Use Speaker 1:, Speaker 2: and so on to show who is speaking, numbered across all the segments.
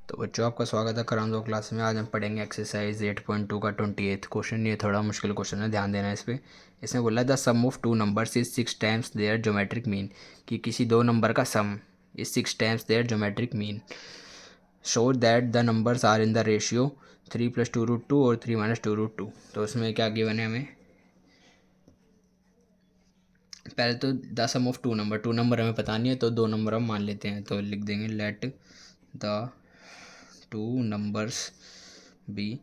Speaker 1: तो बच्चों, आपका स्वागत है करामजो क्लास में। आज हम पढ़ेंगे एक्सरसाइज 8.2 का 28th क्वेश्चन। ये थोड़ा मुश्किल क्वेश्चन है, ध्यान देना इस पर। इसमें बोला है the sum of two numbers is 6 times their geometric mean, कि किसी दो नंबर का sum is 6 times their geometric mean. Show that the numbers are in the ratio 3 + 2√2 और 3 - 2√2। तो उसमें क्या गिवन है हमें? पहले तो the sum of two number हमें पता नहीं है, तो दो नंबर हम मान लेते हैं। तो लिख देंगे let the two numbers be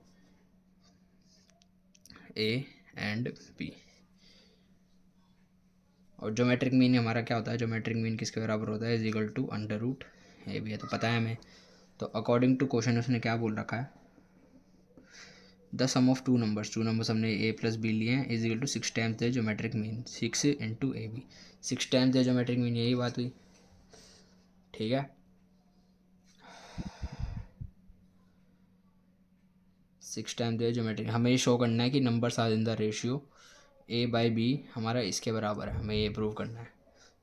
Speaker 1: A and B. और ज्योमेट्रिक मीन हमारा क्या होता है? ज्योमेट्रिक मीन किसके बराबर होता है? Is equal to under root A B है, तो पता है हमें। तो अकॉर्डिंग टू क्वेश्चन उसने क्या बोल रखा है? The sum of two numbers हमने ए प्लस बी लिए हैं, is equal to 6 times the geometric mean, 6 into A B. 6 times the geometric mean, यही बात हुई, ठीक है। 6 टाइम्स द ज्योमेट्रिक, हमें ये शो करना है कि numbers are in the ratio A by B हमारा इसके बराबर है, हमें ये प्रूव करना है।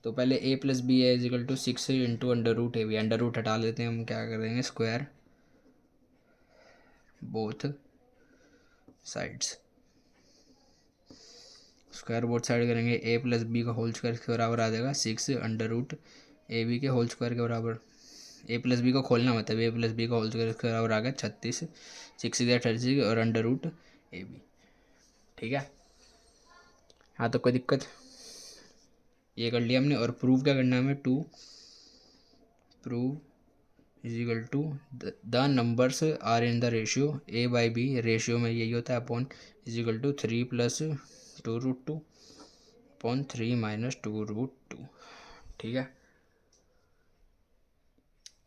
Speaker 1: तो पहले ए प्लस बी है is equal to 6 into under root A B. Under root हटा लेते हैं हम, क्या कर देंगे? Square both sides. Square both side करेंगे, ए प्लस बी का होल स्क्वायर के बराबर आ जाएगा 6 अंडर रूट ए बी के होल स्क्वायर के बराबर। ए प्लस बी को खोलना मतलब ए प्लस बी का होल स्क्वायर के बराबर आ गया 36, 6 इधर 36 और अंडर रूट ए बी, ठीक है। हाँ, तो कोई दिक्कत? ये कर लिया हमने। और प्रूव क्या करना है हमें? To prove is equal to the numbers are in the ratio A by b. Ratio में यही होता है upon, is equal to 3 + 2√2 upon 3 - 2√2, ठीक है।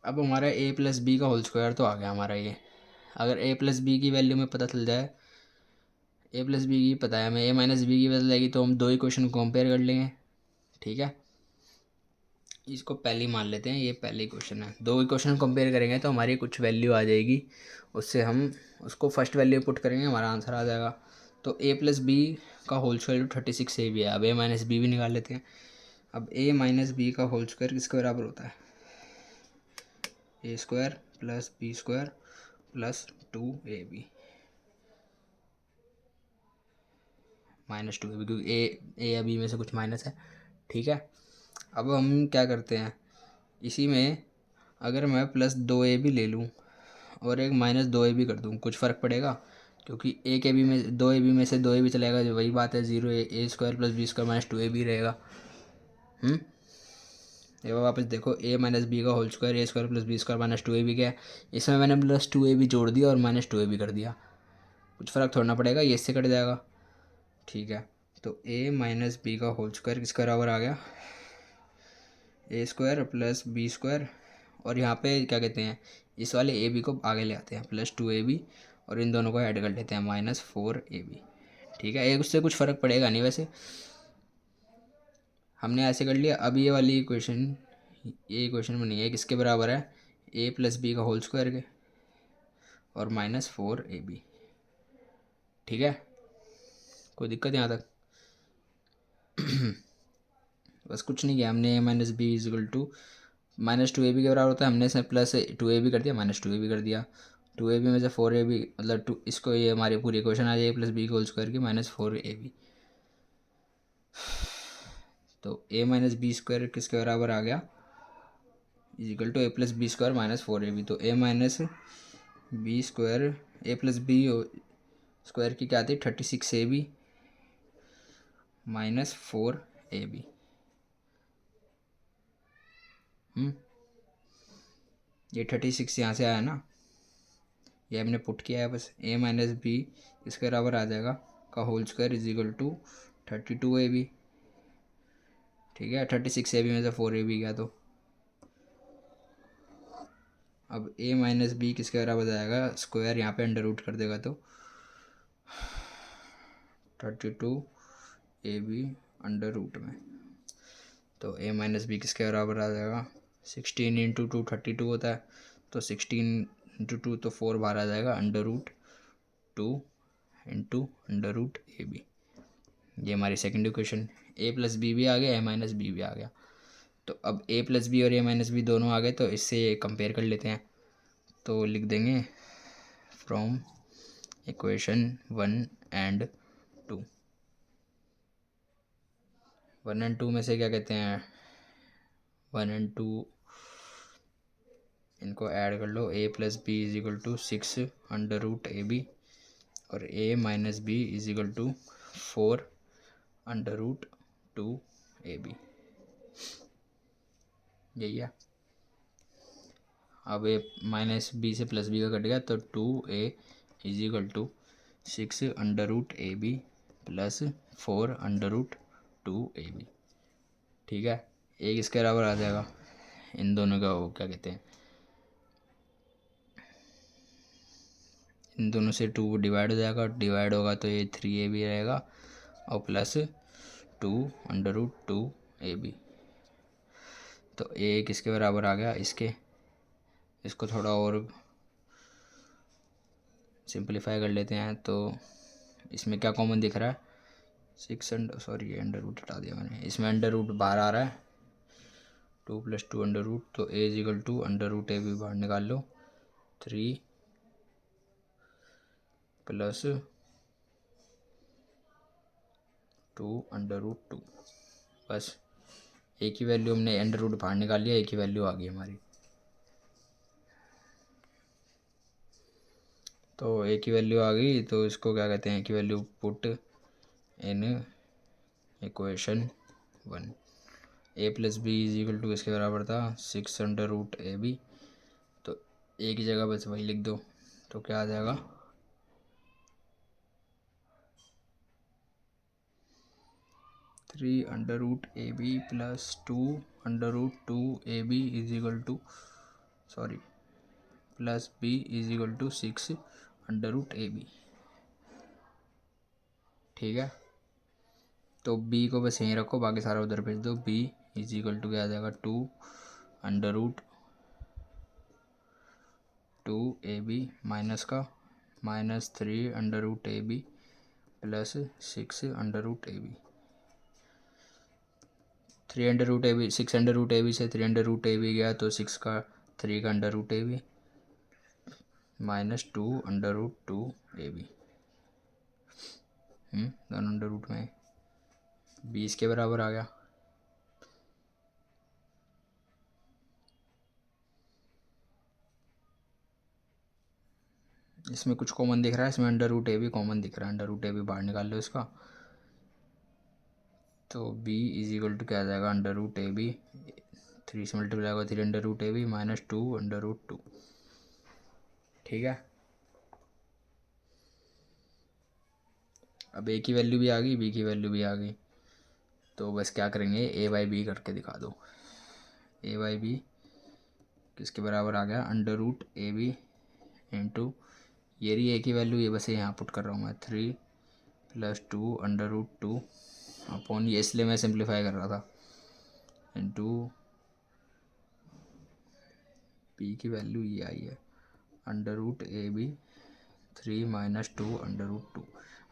Speaker 1: अब हमारा ए प्लस बी का होल स्क्वायर तो आ गया हमारा ये। अगर ए प्लस बी की वैल्यू में पता चल जाए, ए प्लस बी की पता है हमें, ए माइनस बी की पता लगेगी, तो हम दो इक्वेशन कंपेयर कर लेंगे, ठीक है। इसको पहली मान लेते हैं, ये पहली क्वेश्चन है। दो इक्वेशन कंपेयर करेंगे तो हमारी कुछ वैल्यू आ जाएगी, उससे हम उसको फर्स्ट वैल्यू पुट करेंगे, हमारा आंसर आ जाएगा। तो ए प्लस बी का होल स्क्वायर 36 ए भी है। अब ए माइनस बी भी निकाल लेते हैं। अब ए माइनस बी का होल स्क्वायर किसके बराबर होता है? A square plus B square plus 2ab minus 2ab, क्योंकि ए या बी में से कुछ माइनस है, ठीक है। अब हम क्या करते हैं, इसी में अगर मैं +2ab ले लूँ और एक -2ab कर दूँ, कुछ फ़र्क पड़ेगा? क्योंकि एक ए बी में 2ab में से 2ab चलेगा, जो वही बात है, 0 A square plus B square minus 2ab रहेगा। ये वापस देखो, ए माइनस बी का whole square, A square plus B square minus 2ab क्या है? इसमें मैंने +2ab जोड़ दिया और -2ab कर दिया, कुछ फ़र्क थोड़ा ना पड़ेगा, ये इससे कट जाएगा, ठीक है। तो ए माइनस बी का होल स्क्वायर किसके बराबर आ गया? ए स्क्वायर प्लस बी स्क्वायर, और यहाँ पे क्या कहते हैं, इस वाले ए बी को आगे ले आते हैं, +2ab, और इन दोनों को ऐड कर लेते हैं -4ab, ठीक है। एक उससे कुछ फ़र्क पड़ेगा नहीं वैसे, हमने ऐसे कर लिया। अब ये वाली इक्वेशन, ये इक्वेशन में नहीं है, किसके बराबर है? ए प्लस बी का होल स्क्वायर के और -4ab, ठीक है। कोई दिक्कत यहाँ तक? बस कुछ नहीं किया हमने, A minus B is equal to -2ab के बराबर होता है, हमने इसमें +2ab कर दिया, -2ab कर दिया। 2ab में से 4ab, मतलब टू, इसको ये हमारी पूरी इक्वेशन आ जाए, ए प्लस बी का होल स्क्वायर की -4ab। तो ए माइनस बी स्क्वायर किसके बराबर आ गया? Is equal to a plus B square -4ab। तो a minus b square, a plus B square की क्या थी? 36ab -4ab। ये 36 यहाँ से आया ना, ये हमने पुट किया है बस। ए माइनस बी इसके बराबर आ जाएगा का whole square is equal to 32ab, ठीक है। 36ab में से 4ab गया, तो अब ए माइनस बी किसके बराबर जाएगा? स्क्वायर यहाँ पे अंडर रूट कर देगा, तो 32ab अंडर रूट में, तो ए माइनस बी किसके बराबर आ जाएगा? 16 इंटू 2 32 होता है, तो 16 इंटू 2 तो 4 बाहर आ जाएगा, under root 2 into under root ए बी। ये हमारी second equation, a plus b भी आ गया, ए माइनस बी भी आ गया। तो अब ए प्लस बी और ए माइनस बी दोनों आ गए, तो इससे कंपेयर कर लेते हैं। तो लिख देंगे फ्रॉम इक्वेशन 1 एंड 2। 1 एंड 2 में से क्या कहते हैं, 1 एंड 2 इनको ऐड कर लो, a plus B is equal to 6 under root A b और a minus B is equal to 4 under root 2 A b. यही है। अब a माइनस बी से प्लस बी का कट गया तो 2a is equal to 6 under root A B plus 4 under root 2 A b. ठीक है, एक इसके बराबर आ जाएगा, इन दोनों का वो क्या कहते हैं, इन दोनों से 2 डिवाइड हो जाएगा, डिवाइड होगा तो ये 3a भी रहेगा और प्लस 2 अंडर रूट 2 ए बी। तो a किसके बराबर आ गया, इसको थोड़ा और सिंपलीफाई कर लेते हैं। तो इसमें क्या कॉमन दिख रहा है, 6 अंडर रूट हटा दिया मैंने, इसमें अंडर रूट बाहर आ रहा है, 2 + 2 अंडर रूट, तो a is equal to under root A भी बाहर निकाल लो, 3 प्लस 2 अंडर रूट 2। बस एक ही वैल्यू हमने अंडर रूट बाहर निकाल लिया, एक ही वैल्यू आ गई हमारी। तो एक ही वैल्यू आ गई, तो इसको क्या कहते हैं, एक ही value put in equation 1। a plus B is equal to इसके बराबर था 6 अंडर रूट ए बी, तो एक ही जगह बस वही लिख दो, तो क्या आ जाएगा, 3 under root A B plus 2 under root 2 A b is equal to plus B is equal to 6 under root A b. ठीक है, तो b को बस यहीं रखो, बाकी सारा उधर भेज दो। b इज इक्वल टू क्या आ जाएगा, 2 under root 2 A B minus का minus 3 under root A B plus 6 under root A B. 3 under root A B, 6 under root A B से 3 अंडर रूट ए बी गया तो 6 का 3 का under root A B minus 2 under root 2 A b, दोनों under root में 20 के बराबर आ गया। इसमें कुछ कॉमन दिख रहा है, इसमें अंडर रूट ए बी कॉमन दिख रहा है, अंडर रूट ए बी बाहर निकाल लो इसका, तो b इज इक्वल टू क्या आ जाएगा, अंडर रूट ए बी 3 से मल्टीप्लाई होगा 3 under root A B minus 2 under root 2। ठीक है, अब a की वैल्यू भी आ गई, b की वैल्यू भी आ गई, तो बस क्या करेंगे, a बाई बी करके दिखा दो। a बाई बी किसके बराबर आ गया, अंडर रूट ए बी इंटू ये रही a की वैल्यू, ये बस यहाँ पुट कर रहा हूँ मैं, 3 प्लस 2 अंडर रूट 2 अपॉन ये, इसलिए मैं सिंप्लीफाई कर रहा था, इंटू b की वैल्यू ये आई है, under root A B 3 minus 2 under root 2।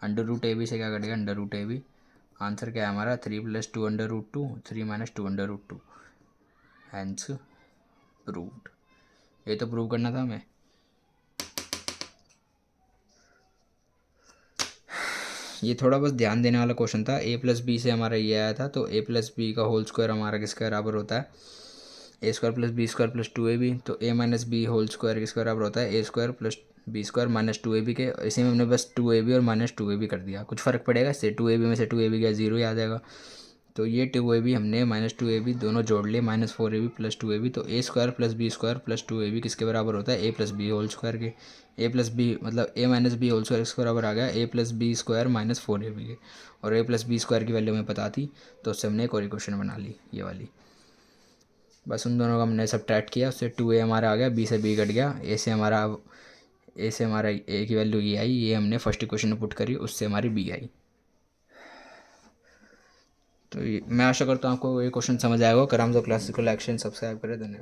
Speaker 1: Under root A B से क्या कट गया, अंडर रूट ए बी। आंसर क्या है हमारा, 3 + 2 under root 2, 3 minus 2 under root 2, hence proved. ये तो प्रूव करना था हमें। ये थोड़ा बस ध्यान देने वाला क्वेश्चन था। a प्लस बी से हमारा ये आया था, तो a प्लस बी का होल स्क्वायर हमारा किसके बराबर होता है, a square plus B square plus 2ab। तो a minus b whole square किसके बराबर होता है, a square plus B square minus 2ab के। इसी में हमने बस 2ab और माइनस 2ab कर दिया, कुछ फ़र्क पड़ेगा इससे, 2ab में से 2ab गया 0 ही आ जाएगा। तो ये 2ab हमने माइनस 2ab दोनों जोड़ लिए, माइनस 4ab प्लस 2ab। तो a square plus B square plus 2ab किसके बराबर होता है, a plus b whole square के। a प्लस बी मतलब a minus b whole square इसके बराबर आ गया a plus B square minus 4ab के, और a प्लस बी स्क्वायर की वैल्यू हमें पता थी, तो उससे हमने एक और इक्वेशन बना ली ये वाली। बस उन दोनों का हमने सब्ट्रैक्ट किया, उससे 2a हमारा आ गया, b से b कट गया, a से हमारा a की वैल्यू ये आई, ये हमने फर्स्ट इक्वेशन में पुट करी, उससे हमारी b आई। तो मैं आशा करता हूँ आपको ये क्वेश्चन समझ आएगा। अगर हम क्लासेस को लाइक शेयर सब्सक्राइब करें, धन्यवाद।